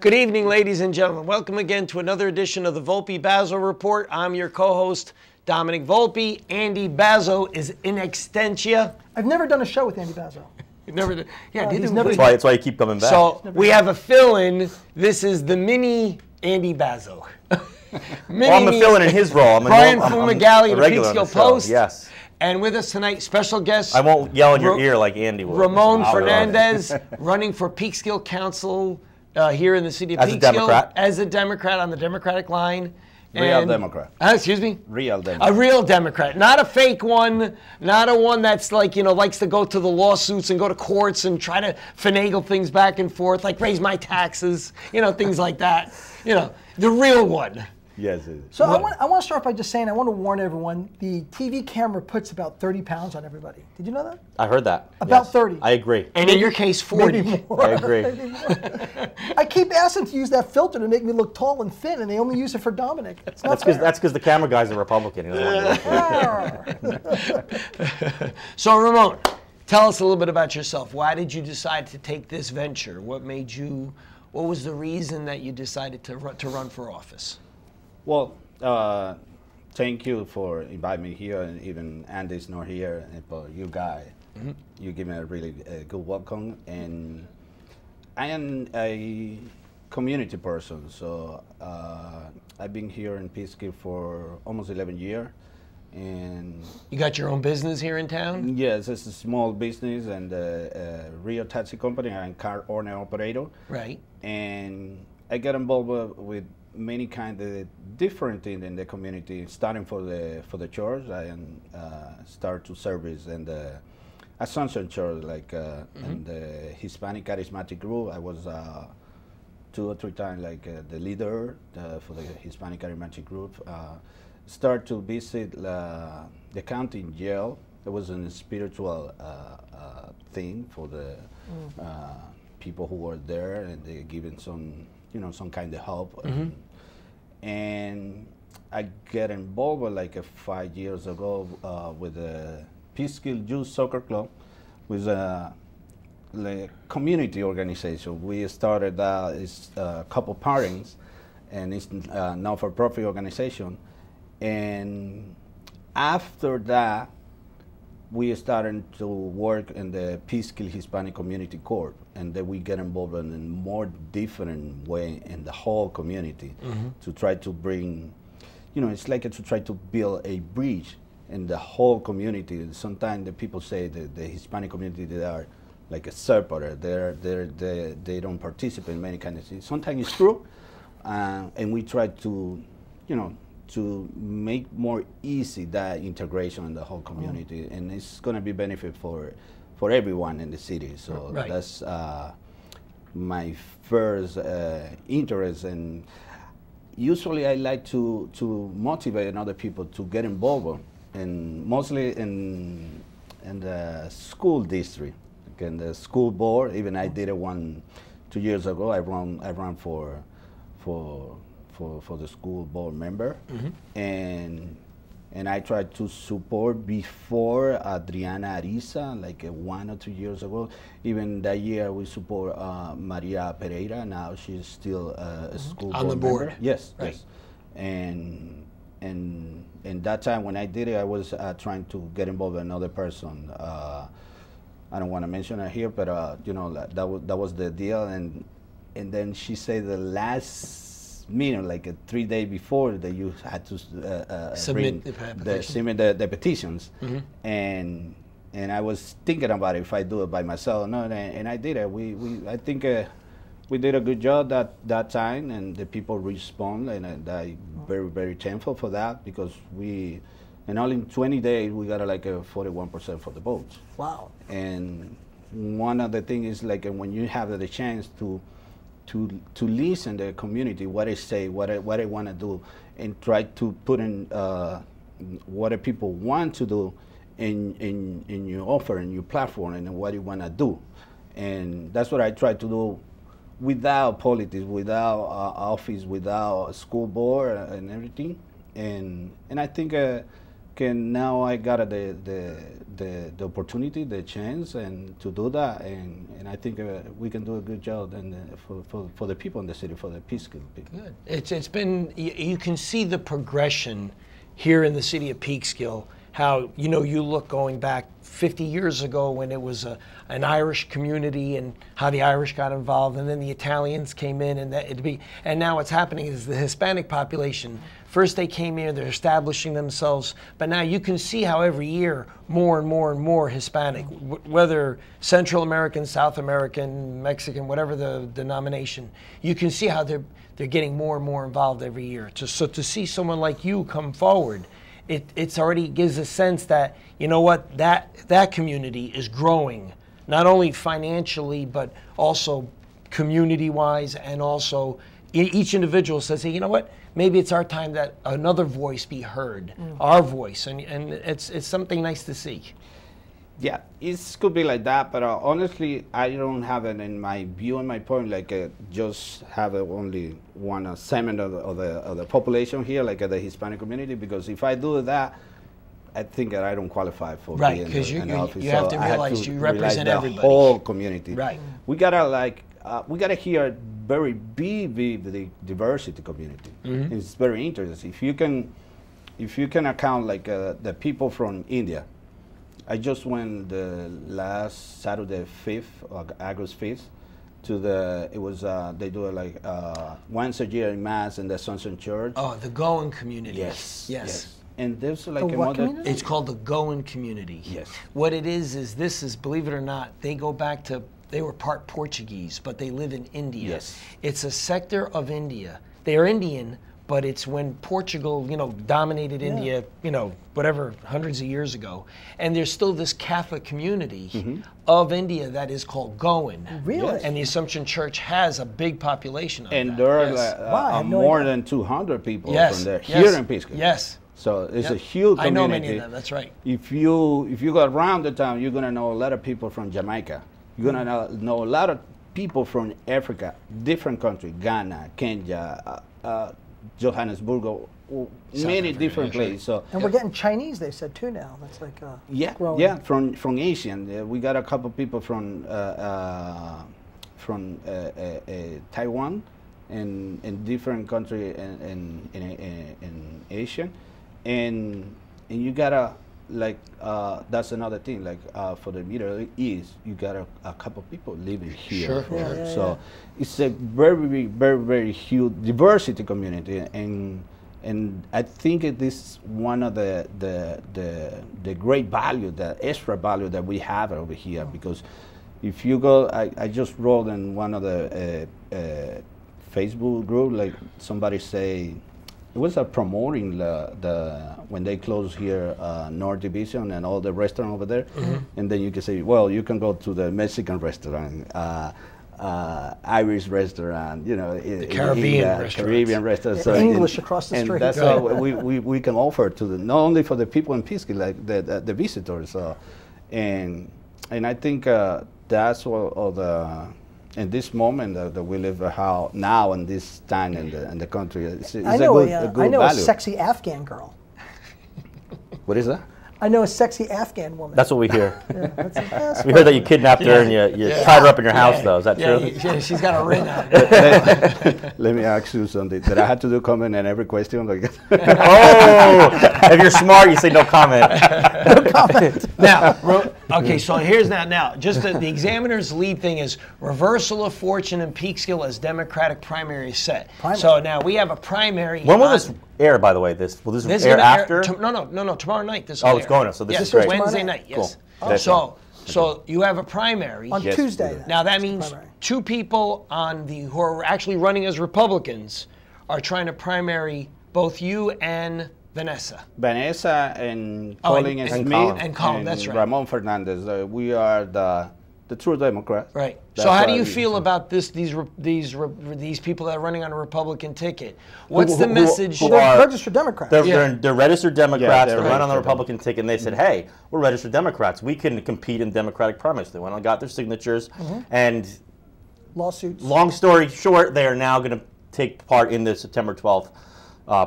Good evening, ladies and gentlemen. Welcome again to another edition of the Volpe Bazzo Report. I'm your co-host, Dominic Volpe. Andy Bazzo is in extentia. I've never done a show with Andy Bazzo. You've never done? Yeah, That's why you keep coming back. So we have a fill-in. This is the mini Andy Bazzo. I'm a fill-in in his role. Brian Fumagalli, the Peekskill Post. Yes. And with us tonight, special guest. I won't yell in your ear like Andy will. Ramon Fernandez, running for Peekskill Council here in the city of Peekskill. As a Democrat. As a Democrat on the Democratic line. Real Democrat. Excuse me? Real Democrat. A real Democrat. Not a fake one. Not a one that's like, likes to go to the lawsuits and go to courts and try to finagle things back and forth, like raise my taxes, things like that. The real one. Yes. So I want to start by just saying, I want to warn everyone, the TV camera puts about 30 pounds on everybody. Did you know that? I heard that. About 30. I agree. And in your case, 40. Maybe more. I agree. Maybe more. I keep asking to use that filter to make me look tall and thin, and they only use it for Dominic. It's not fair. That's because the camera guy's a Republican. He doesn't want to So Ramon, tell us a little bit about yourself. Why did you decide to take this venture? What was the reason that you decided to run for office? Well, thank you for inviting me here, and even Andy's not here, but you guys, you give me a really good welcome. And I am a community person, so I've been here in Peekskill for almost 11 years. And you got your own business here in town? Yes, it's a small business and a real taxi company. I'm car owner operator. Right. And I get involved with many kind of different things in the community. Starting for the church, I start to service in the Assumption Church, like in the Hispanic Charismatic group. I was 2 or 3 times like the leader for the Hispanic Charismatic group. Start to visit the county jail. It was a spiritual thing for the people who were there, and they given some kind of help. And I get involved like 5 years ago with the Peekskill Youth Soccer Club, with a community organization. We started it's a couple parents, and it's a not-for-profit organization. And after that, we started to work in the Peekskill Hispanic Community Corp, and then we get involved in a more different way in the whole community to try to bring, it's like to try to build a bridge in the whole community. Sometimes the people say that the Hispanic community, they are like a separate. They don't participate in many kind of things. Sometimes it's true, and we try to, to make more easy that integration in the whole community, and it's going to be benefit for everyone in the city. So that's my first interest, and usually I like to motivate other people to get involved, and mostly in the school district, like in the school board. Even I did it 2 years ago. I ran for the school board member, and I tried to support before Adriana Ariza, like 1 or 2 years ago. Even that year we support Maria Pereira. Now she's still a school board on the board member. Yes, right. yes. And that time when I did it, I was trying to get involved with another person. I don't want to mention her here, but that was the deal. And then she said the last meeting, like 3 days before, that you had to submit the petitions, and I was thinking about it, if I do it by myself. No, and I did it. I think we did a good job that time, and the people respond, and I'm very, very thankful for that, because and only in 20 days we got like 41% for the votes. Wow. And one of the things is like when you have the chance to listen to the community, what they say, what I want to do, and try to put in what the people want to do in your offer, in your platform, and what you want to do. And that's what I try to do without politics, without office, without school board and everything. And I think now I got the opportunity, the chance, and to do that, and I think we can do a good job and for the people in the city, for the Peekskill people. Good. It's been, you can see the progression here in the city of Peekskill, how, you know, you look going back 50 years ago when it was an Irish community and how the Irish got involved, and then the Italians came in, and now what's happening is the Hispanic population. First they came here, they're establishing themselves, but now you can see how every year more and more and more Hispanic, whether Central American, South American, Mexican, whatever the denomination, you can see how they're getting more and more involved every year. So to see someone like you come forward, it's already gives a sense that, you know what, that community is growing, not only financially, but also community-wise, and also each individual says, hey, you know what, maybe it's our time that another voice be heard, our voice, and it's something nice to see. Yeah, it could be like that, but honestly, I don't have it in my view and my point, like just have only one segment of the population here, like the Hispanic community, because if I do that, I think that I don't qualify for right, because you have to realize you represent everybody. The whole community. Right. We gotta hear very big the diversity community. It's very interesting. If you can account like the people from India. I just went the last Saturday, August 5th, to they do it like once a year in Mass in the Assumption Church. Oh, the Goan community. Yes. And there's like it's called the Goan community. Yes. What it is this is, believe it or not, they go back to, they were part Portuguese, but they live in India. Yes. It's a sector of India. They are Indian, but it's when Portugal, you know, dominated India, you know, whatever, hundreds of years ago. And there's still this Catholic community of India that is called Goan. Really? And the Assumption Church has a big population of that. And there are more than 200 people from there here in Peekskill. Yes. So it's a huge community. I know many of them, that's right. If you go around the town, you're going to know a lot of people from Jamaica. You're going to know a lot of people from Africa, different countries, Ghana, Kenya, Johannesburg, many different places. So, and we're getting Chinese, they said too now. That's like growing. Yeah, from Asian. We got a couple people from Taiwan and different countries in Asia, and you gotta like that's another thing. Like for the Middle East, you got a couple people living here. Sure. So it's a very, very, very huge diversity community, and I think it is one of the great value, the extra value that we have over here. Because if you go, I just wrote in one of the Facebook group, like somebody say, it was promoting the when they close here North Division and all the restaurant over there, and then you can say, well, you can go to the Mexican restaurant, Irish restaurant, you know, the Caribbean restaurant. So English across the street. And that's how we can offer to not only for the people in Peekskill, like the visitors. So, and I think that's all the. In this moment that we live now in this time in the country, it's I know a good a value. sexy Afghan girl. What is that? I know a sexy Afghan woman. That's what we hear. That's We heard that you kidnapped her and you tied her up in your house, though. Is that true? Yeah, she's got a ring on it. Let me ask you something. Did I have to do comment on every question? Oh, if you're smart, you say no comment. No comment. Now, okay, so here's now just the Examiner's lead thing is reversal of fortune in Peekskill as Democratic primary set. So now we have a primary. When will this air, by the way? Will this air after? No, tomorrow night. This Oh, it's going up. So this is great. Wednesday night. Yes. Cool. So you have a primary on Tuesday. Now that means two people who are actually running as Republicans are trying to primary both you and Vanessa. Vanessa and Colin Smith and Colin, that's right. Ramon Fernandez. We are the true Democrats. Right. So how do you feel about these people that are running on a Republican ticket? What's the message? They're registered Democrats. They're registered Democrats. They run on the Republican ticket, and they said, "Hey, we're registered Democrats. We can compete in Democratic primaries." They went and got their signatures, and lawsuits. Long story short, they are now going to take part in the September 12th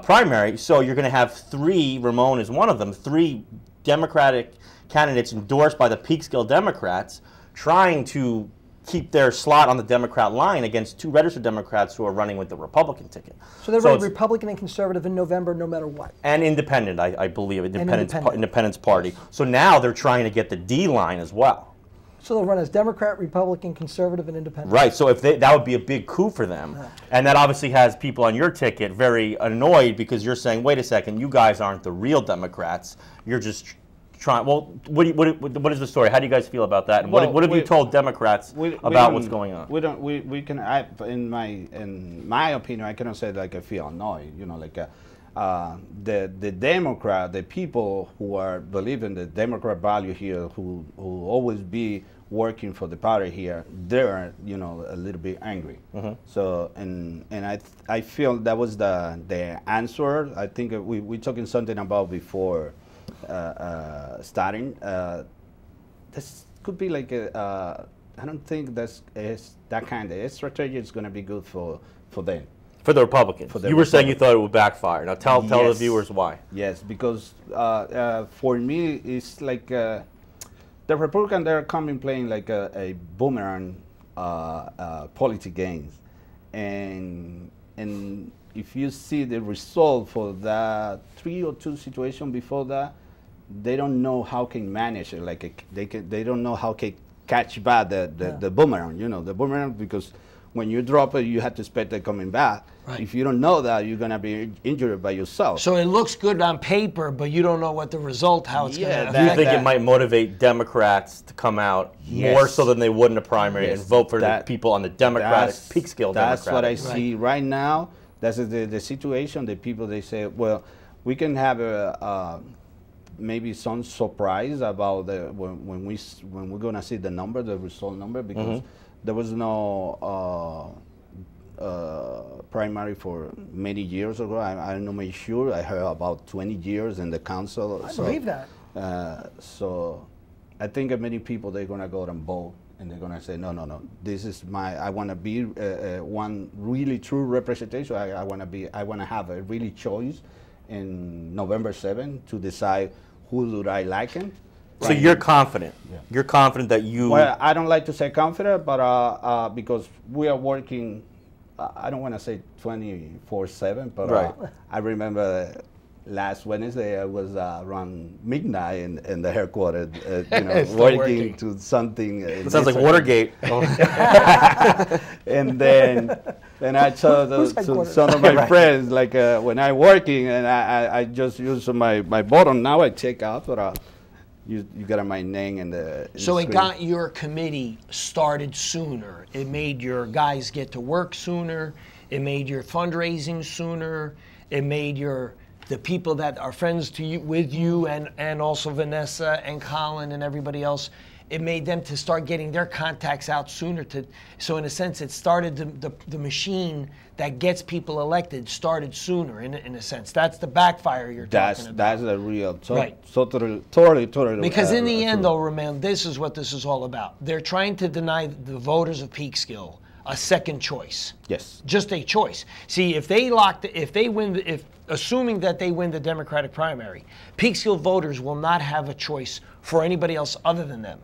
primary. So you're going to have three, Ramon is one of them, three Democratic candidates endorsed by the Peekskill Democrats trying to keep their slot on the Democrat line against two registered Democrats who are running with the Republican ticket. So they're running Republican and conservative in November no matter what. And independent, I believe, Independence Party. So now they're trying to get the D line as well. So they'll run as Democrat, Republican, conservative, and independent. Right, so if that would be a big coup for them. And that obviously has people on your ticket very annoyed because you're saying, wait a second, you guys aren't the real Democrats. You're just trying. Well, what is the story? How do you guys feel about that? And what have you told Democrats about what's going on? We can. In my opinion, I cannot say like I feel annoyed. You know, like the Democrat, the people who are believing the Democrat value here, who always be working for the party here, they're a little bit angry. So and I feel that was the answer. I think we talking something about before. Starting, this could be like I don't think that kind of strategy is going to be good for them. For the Republicans. You were saying you thought it would backfire. Now tell the viewers why. Yes, because for me it's like the Republicans, they're coming playing like a boomerang politics games, and if you see the result for that 3 or 2 situation before that, they don't know how can manage it. Like they don't know how can catch back the boomerang. The boomerang, because when you drop it, you have to expect it coming back. Right. If you don't know that, you're gonna be injured by yourself. So it looks good on paper, but you don't know what the result, how it's gonna. Do you think it might motivate Democrats to come out more so than they would in a primary and vote for the people on the Democratic Peekskill Democrat? That's what I see right now. That's the situation. The people, they say, well, we can have maybe some surprise about when we're gonna see the number, the result number, because there was no primary for many years ago. I'm not sure. I heard about 20 years in the council. I believe that. So I think many people, they're gonna go and vote. And they're gonna say, no, this is I want to be one really true representation. I want to have a really choice in November 7th to decide who do I like him. So you're confident. Yeah. You're confident that you. Well, I don't like to say confident, but because we are working, I don't want to say 24/7, but I remember. Last Wednesday, I was around midnight in the headquarters, working to something. It sounds like Watergate. And then I told to some of my friends, like when I'm working, and I just use my button. Now I take out, but you got my name in the. So it got your committee started sooner. It made your guys get to work sooner. It made your fundraising sooner. It made the people that are friends to you, with you, and also Vanessa and Colin and everybody else, it made them to start getting their contacts out sooner. So in a sense, it started the machine that gets people elected started sooner. In a sense, that's the backfire you're talking about. That's the real, totally. Because in the end, though, Ramon, this is what this is all about. They're trying to deny the voters of Peekskill a second choice. Yes. Just a choice. See, assuming that they win the Democratic primary, Peekskill voters will not have a choice for anybody else other than them,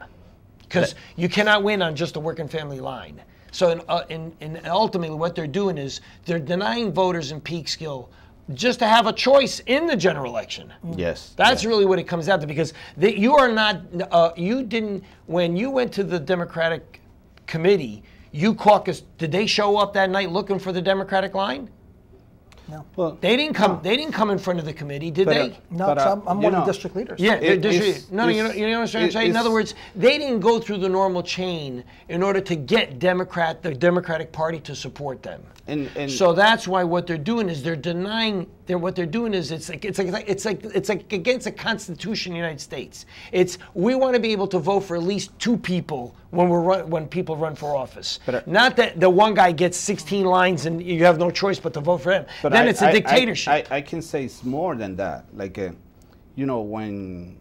because you cannot win on just a working family line. So, ultimately, what they're doing is they're denying voters in Peekskill just to have a choice in the general election. Yes. That's really what it comes down to, because you are not. You didn't, when you went to the Democratic committee. You caucus. Did they show up that night looking for the Democratic line? No. Well, they didn't come. No. They didn't come in front of the committee, did they? No, I'm one of the district leaders. Yeah, you know what I'm trying to say. In other words, they didn't go through the normal chain in order to get the Democratic Party to support them. And so that's why what they're doing is they're denying. What they're doing is it's like against the Constitution of the United States. We want to be able to vote for at least 2 people when people run for office. Not that the one guy gets 16 lines and you have no choice but to vote for him. Then it's a dictatorship. I can say it's more than that. Like, when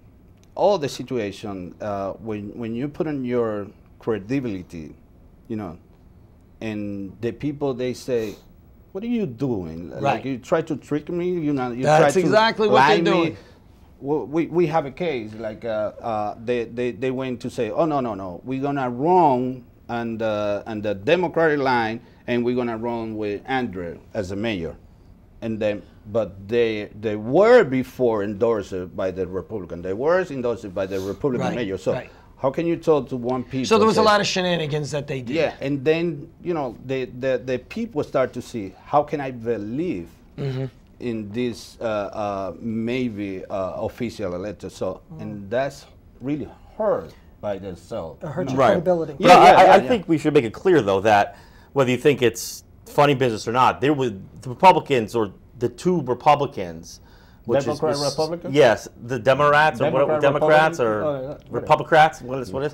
all the situation, when you put in your credibility, and the people, they say, what are you doing? Right. Like you try to trick me, you know, you That's try to exactly what lie they're me. doing. Well, we have a case like they went to say, oh no, we're gonna run on the Democratic line, and we're gonna run with Andrew as a mayor, and then but they were before endorsed by the Republican. They were endorsed by the Republican mayor. So how can you tell to one people? So there was a lot of shenanigans that they did. Yeah, and then you know the people start to see, how can I believe in this maybe official letter? So and that's really hurt by themselves. It hurts your credibility. Yeah, I think we should make it clear though that whether you think it's funny business or not, there were the Republicans or the two Republicans. Republicans? Yes, the Democrats or what, Democrats or Republicans. What is?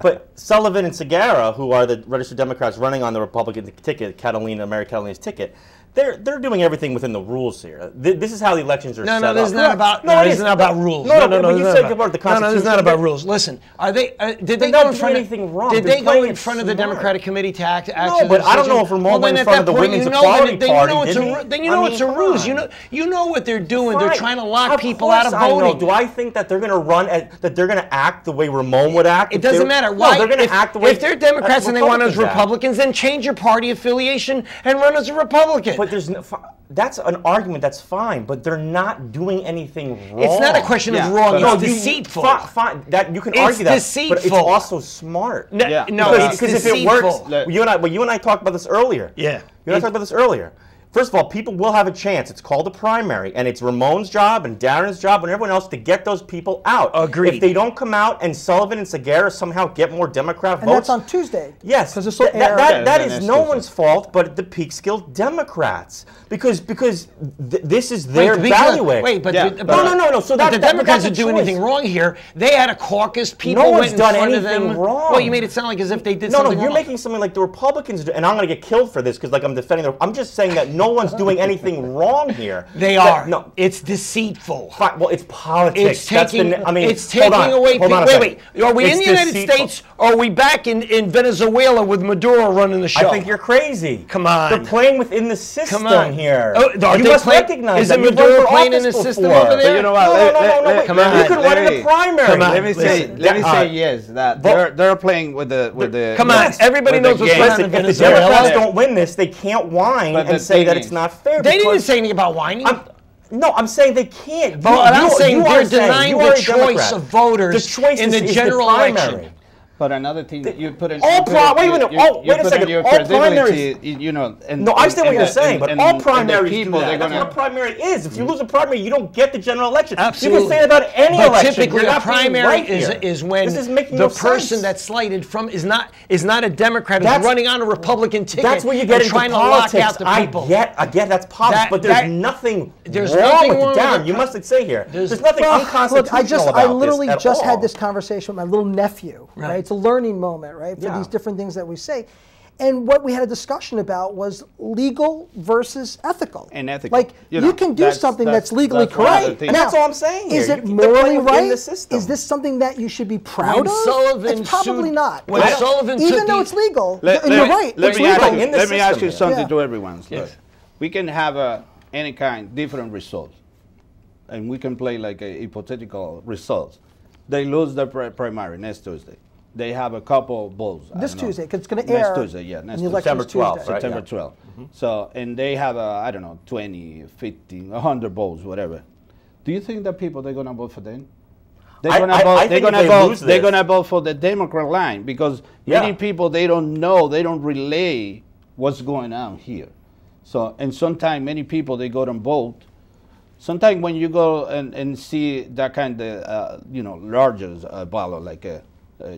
But Sullivan and Segarra, who are the registered Democrats running on the Republican ticket, Mary Catalina's ticket, they're doing everything within the rules here. This is how the elections are set up. No, this is not about. No, this is not about rules. No, but you said about the Constitution. No, this is not about rules. Listen, are they? Did they go in front of? Did they go in front of the Democratic Committee to act? No, but I don't know if Ramon went in front of the Women's Equality Party. Then you know it's a ruse. You know what they're doing. They're trying to lock people out of voting. Do I think that they're going to run? That they're going to act the way Ramon would act? It doesn't matter. Why? They're going to act the way. If they're Democrats and they want as Republicans, then change your party affiliation and run as a Republican. But there's no. That's an argument. That's fine, but they're not doing anything wrong. It's not a question of wrong. It's deceitful. Fine. That you can argue that, deceitful. But it's also smart. No, because if it works, you and I talked about this earlier. Yeah, you and I talked about this earlier. First of all, people will have a chance. It's called a primary, and it's Ramon's job and Darren's job and everyone else to get those people out. Agreed. If they don't come out and Sullivan and Segarra somehow get more Democrat votes. And that's on Tuesday. Yes. That is no one's fault but the Peekskill Democrats. Because this is their bailiwick. Wait, but no. So the Democrats didn't do anything wrong here. They had a caucus. People went in front of them. Wrong. Well, you made it sound like as if they did something wrong. No, you're making something like the Republicans do, and I'm going to get killed for this because like I'm defending them. I'm just saying that no one's doing anything wrong here. They are. No, it's deceitful. Fine. Well, it's politics. It's taking. It's taking away people. Wait. Are we in the United States? Or are we back in Venezuela with Maduro running the show? I think you're crazy. Come on. They're playing within the system here. Oh, you must recognize that. Is Maduro playing in the system over there? You know what? No. Come on. You can run in a primary. Let me say yes. That they're playing with the. Come on. Everybody knows what's going on in Venezuela. If the Democrats don't win this, they can't whine and say that it's not fair. They didn't say anything about whining. No, I'm saying they can't. But I'm saying they're denying the choice of voters in the general election. But another thing, you put in wait a second. All primaries, you know. No, I understand what you're saying, but all primaries people, do that. That's what a primary is. If you lose a primary, you don't get the general election. Absolutely. You can say that about any election. Typically, a primary is when the person that's slighted from is not a Democrat who's running on a Republican ticket. That's where you get into trying politics. to lock out the people. I get that's politics, but there's nothing wrong with it. Darren, you must say here. There's nothing unconstitutional about this. I literally just had this conversation with my little nephew. Right, it's a learning moment. Right, for these different things that we say. And what we had a discussion about was legal versus ethical. And ethical. Like, you can do something that's legally correct. And that's all I'm saying here. Is it morally right? Is this something that you should be proud of? It's probably not. When Sullivan even though it's legal, and you're right, let me ask you something Yeah. to everyone. Look, we can have any kind, different results. And we can play like a hypothetical results. They lose the primary next Tuesday. They have a couple votes. This Tuesday, because it's going to air. Next Tuesday, yeah. Next September 12th, right? September 12th. So, and they have, 20, 15, 100 votes, whatever. Do you think that people, they're going to vote for them? They're going to vote for the Democrat line because many people, they don't know, they don't relay what's going on here. So, and sometimes many people, they go and vote. Sometimes when you go and see that kind of, larger ballot, like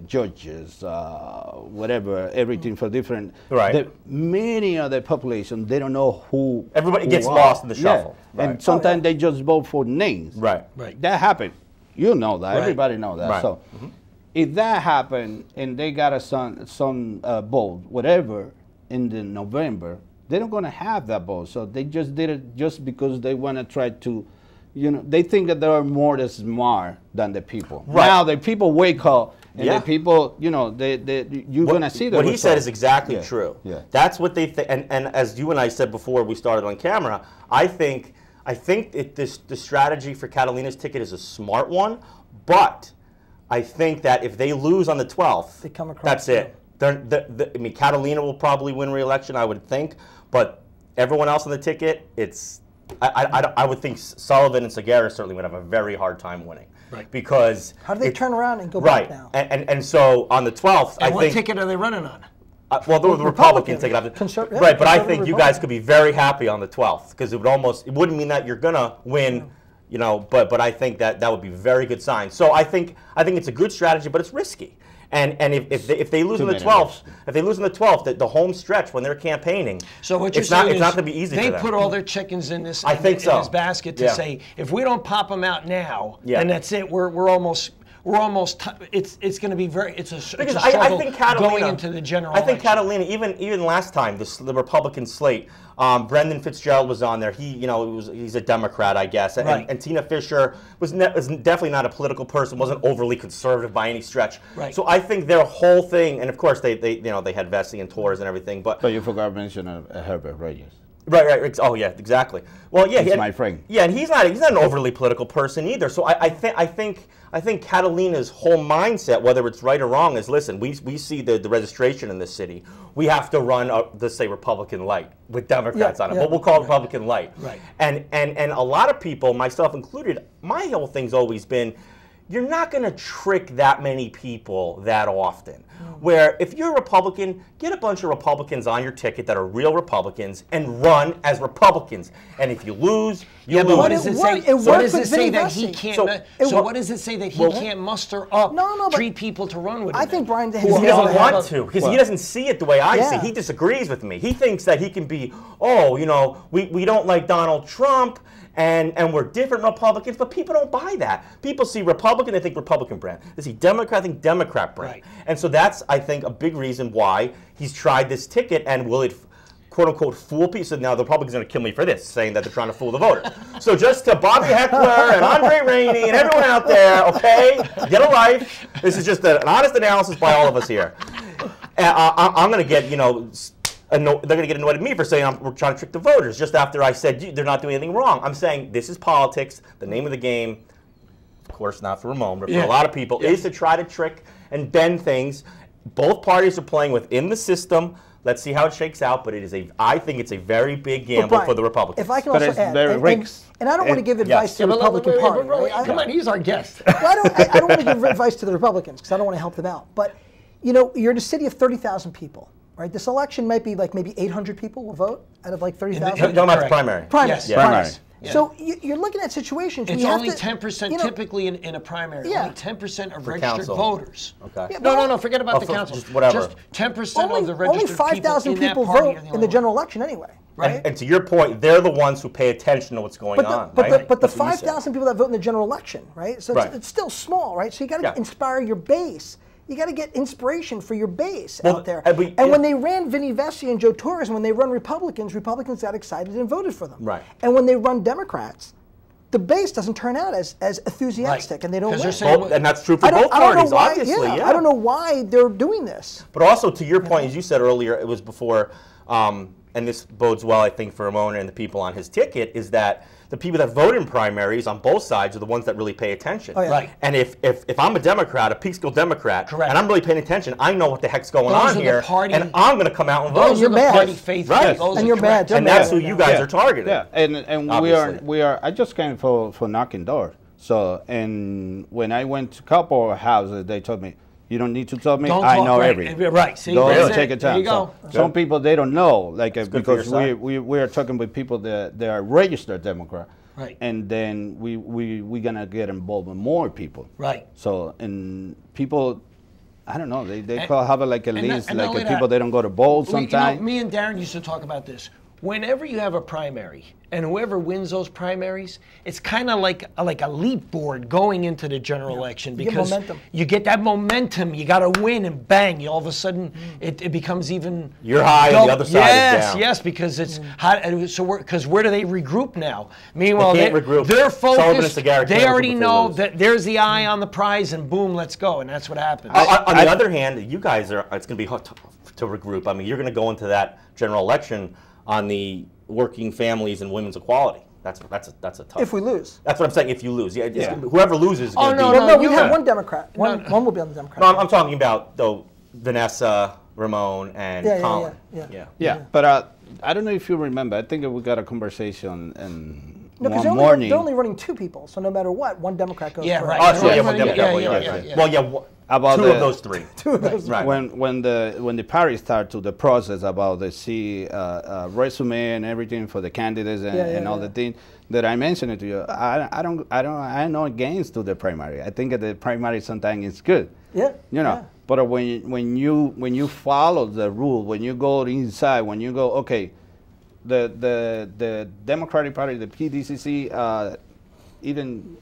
judges, whatever, everything for different. Right. Many of the population, they don't know who. Everybody gets lost in the shuffle. Yeah. Right. And sometimes they just vote for names. Right. That happened. You know that. Right. Everybody know that. Right. So if that happened and they got some vote, whatever, in the November, they're not going to have that vote. So they just did it just because they want to try to, they think that they are more smart than the people. Right. Now the people wake up And the people, you're going to see that. What he said is exactly true. Yeah. That's what they think. And as you and I said before we started on camera, I think the strategy for Catalina's ticket is a smart one, but I think that if they lose on the 12th, they come across that's it. I mean, Catalina will probably win re-election, I would think, but everyone else on the ticket, I would think Sullivan and Segarra certainly would have a very hard time winning. Right. Because how do they turn around and go back now? And so on the 12th, and what ticket are they running on? Well, the Republican ticket. Right, but I think you guys could be very happy on the 12th because it wouldn't mean that you're gonna win, but I think that would be a very good sign. So I think it's a good strategy, but it's risky. And if they lose on the 12th, the home stretch when they're campaigning, so what you're saying it's not going to be easy. They for them. put all their chickens in this. I think so. In this basket to say if we don't pop them out now, then that's it. We're almost. It's going to be very. It's a struggle I think Catalina, going into the general. I think election. Catalina, even last time, the Republican slate, Brendan Fitzgerald was on there. He's a Democrat, I guess, and Tina Fisher was definitely not a political person. Wasn't overly conservative by any stretch. Right. So I think their whole thing, and of course they had vesting and tours and everything, but you forgot to mention Herbert Reyes. Right. Oh, yeah, exactly. Well, yeah, he's my friend. Yeah, and he's not an overly political person either. So I think Catalina's whole mindset, whether it's right or wrong, is listen. We see the registration in this city. We have to run let's say Republican light with Democrats on it, but we'll call it Republican light. Right. And a lot of people, myself included, my whole thing's always been, you're not going to trick that many people that often. Where if you're a Republican, get a bunch of Republicans on your ticket that are real Republicans and run as Republicans. And if you lose, you lose. But what does it say? What does it say that he can't? So what does it say that he can't muster up 3 people to run with him? I think Brian he doesn't want to because he doesn't see it the way I see. He disagrees with me. He thinks that he can be, we don't like Donald Trump. And we're different Republicans, but people don't buy that. People see Republican, they think Republican brand. They see Democrat, they think Democrat brand. Right. And so that's, I think, a big reason why he's tried this ticket, and will it, quote unquote, fool people? So now the Republicans are going to kill me for this, saying that they're trying to fool the voters. So just to Bobby Heckler and Andre Rainey and everyone out there, okay, get a life. This is just an honest analysis by all of us here. And I'm going to get, they're going to get annoyed at me for saying we're trying to trick the voters just after I said they're not doing anything wrong. I'm saying this is politics. The name of the game, of course not for Ramon, but for a lot of people, is to try to trick and bend things. Both parties are playing within the system. Let's see how it shakes out, but I think it's a very big gamble Brian, for the Republicans. If I can also add, and I don't want to give advice to the Republican Party. Come on, he's our guest. Well, I don't want to give advice to the Republicans because I don't want to help them out. But, you're in a city of 30,000 people. Right, this election might be like maybe 800 people will vote out of like 30,000. Don't have the primary. Primaries. Yes. Primaries. Yeah. So you're looking at situations. It's only 10% typically in a primary. Only 10% of registered voters. Okay. Yeah, no. Forget about the council. Just whatever. Just 10% of the registered only 5,000 people vote in the general election anyway. Right. And to your point, they're the ones who pay attention to what's going on. But the 5,000 people that vote in the general election, right? So it's still small, right? So you got to inspire your base. You got to get inspiration for your base out there. And when they ran Vinny Vessi and Joe Torres, and when they run Republicans got excited and voted for them. Right. And when they run Democrats, the base doesn't turn out as enthusiastic, and they don't win. And that's true for both parties, obviously. I don't know why they're doing this. But also, to your point, as you said earlier, it was before, and this bodes well, I think, for Ramon and the people on his ticket, is that the people that vote in primaries on both sides are the ones that really pay attention. Oh, yeah. Right. And if I'm a Democrat, a Peekskill Democrat, correct, and I'm really paying attention, I know what the heck's going on here, and I'm going to come out and vote. You're mad. Party faith, right? And you're mad. And that's who you guys are targeting. Yeah, and we are. I just came for knocking doors. So, and when I went to a couple of houses, they told me, you don't need to tell me. I know everything. Right. See, go and take a time. There you go. So some people, they don't know, because we are talking with people that they are registered Democrat. Right. And then we gonna get involved with more people. Right. So, and people, I don't know, they have like a list, like people they don't go to bowls sometimes. Me and Darren used to talk about this. whenever you have a primary and whoever wins those primaries, it's kind of like a leap board going into the general election, because you get that momentum. You got to win, and bang, all of a sudden it becomes even. You're high, and the other side is down. Yes, because it's because where do they regroup now? Meanwhile, they're focused. They already know that there's the eye on the prize, and boom, let's go, and that's what happens. On the other hand, you guys it's going to be hard to regroup. I mean, you're going to go into that general election on the working families and women's equality. That's a tough. If we lose. That's what I'm saying. If you lose, whoever loses. Is no, we have one Democrat. One will be on the Democrat. No, I'm talking about though Vanessa, Ramon, and Colin. Yeah. But I don't know if you remember. I think we got a conversation one morning. They're only running 2 people, so no matter what, one Democrat goes. Yeah, first. right. Oh, yeah, one Democrat. Well, yeah. About 2 of those 3. 2 of those 3. Right. When the party started the process about the resume and everything for the candidates and all the things that I mentioned it to you, I'm not against to the primary. I think that the primary sometimes is good. Yeah. You know. But when you follow the rule, when you go inside, when you go, okay, the Democratic Party, the PDCC, even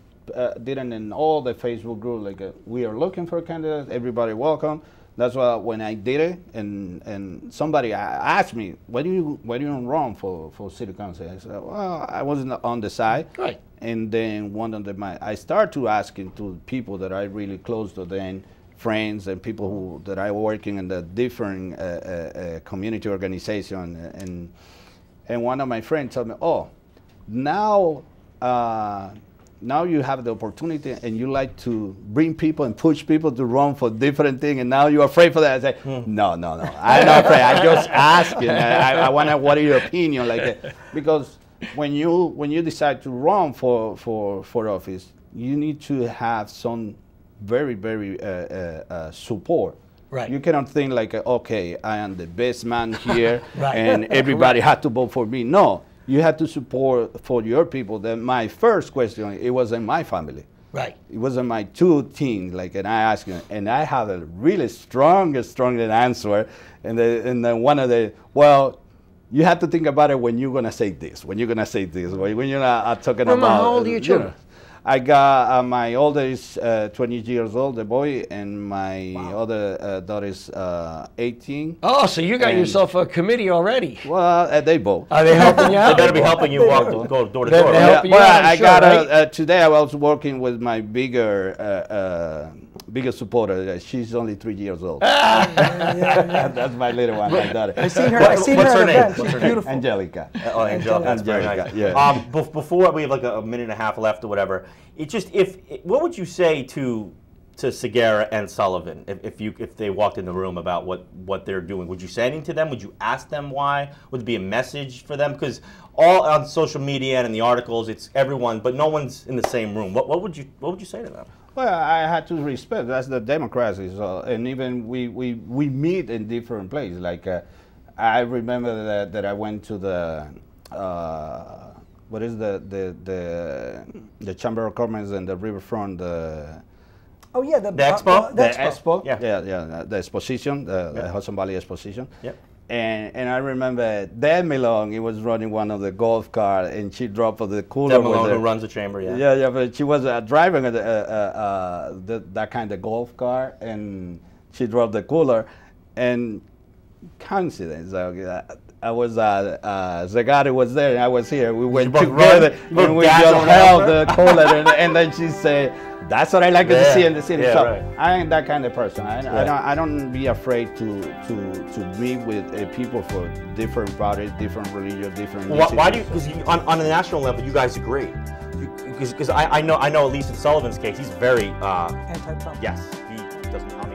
didn't in all the Facebook group like we are looking for candidates, everybody welcome. That's why when I did it, and somebody asked me, why do you run for city council? I said, well, I wasn't on the side. Right. And then I started to asking to people that I really close to, then friends and people that are working in the different community organization, and one of my friends told me, oh, now you have the opportunity and you like to bring people and push people to run for different things, and now you're afraid for that. I say, no, I'm not afraid. I just asking. I want to, what is your opinion? Because when you decide to run for office, you need to have some very, very support. Right. You cannot think like, okay, I am the best man here and everybody had to vote for me. No. You have to support for your people. Then my first question, it wasn't my family. Right. It wasn't my 2 teens. And I asked him, and I have a really strong answer. And then one of the, well, you have to think about it when you're gonna say this. When you're gonna say this. When you're not talking about. How old are your children? I got my older is 20 years old, the boy, and my other daughter is 18. Oh, so you got yourself a committee already. Well, they both. Are they helping you out? They better be helping you go door to door. Well, I got today I was working with my bigger supporter. She's only 3 years old. That's my little one, my daughter. I seen her. What's her name? She's beautiful. Angelica. Oh, Angelica. That's very nice. Yeah. Before we have like a minute and a half left or whatever, what would you say to Segarra and Sullivan if they walked in the room about what they're doing? Would you say anything to them? Would you ask them why? Would it be a message for them? Because all on social media and in the articles, it's everyone, but no one's in the same room. What would you say to them? Well, I had to respect. That's the democracy, and even we meet in different places. Like I remember that I went to the what is the Chamber of Commerce and the Riverfront. Oh yeah, the expo. The expo. Yeah. The exposition, the Hudson Valley Exposition. Yep. And I remember Deb Milone, he was running one of the golf cars, and she dropped the cooler. Deb Milone, who runs the chamber, Yeah, but she was driving that kind of golf car, and she dropped the cooler, and coincidence, I was, Zagari was there, and I was here. We went together, and we just held the cooler, and then she said, that's what I like to see in the city. So I am that kind of person. I don't be afraid to meet with people for different parties, different religion, different. Why do you? Because on the national level, you guys agree. Because I know at least in Sullivan's case, he's very anti-Trump. Yes, he doesn't. I mean,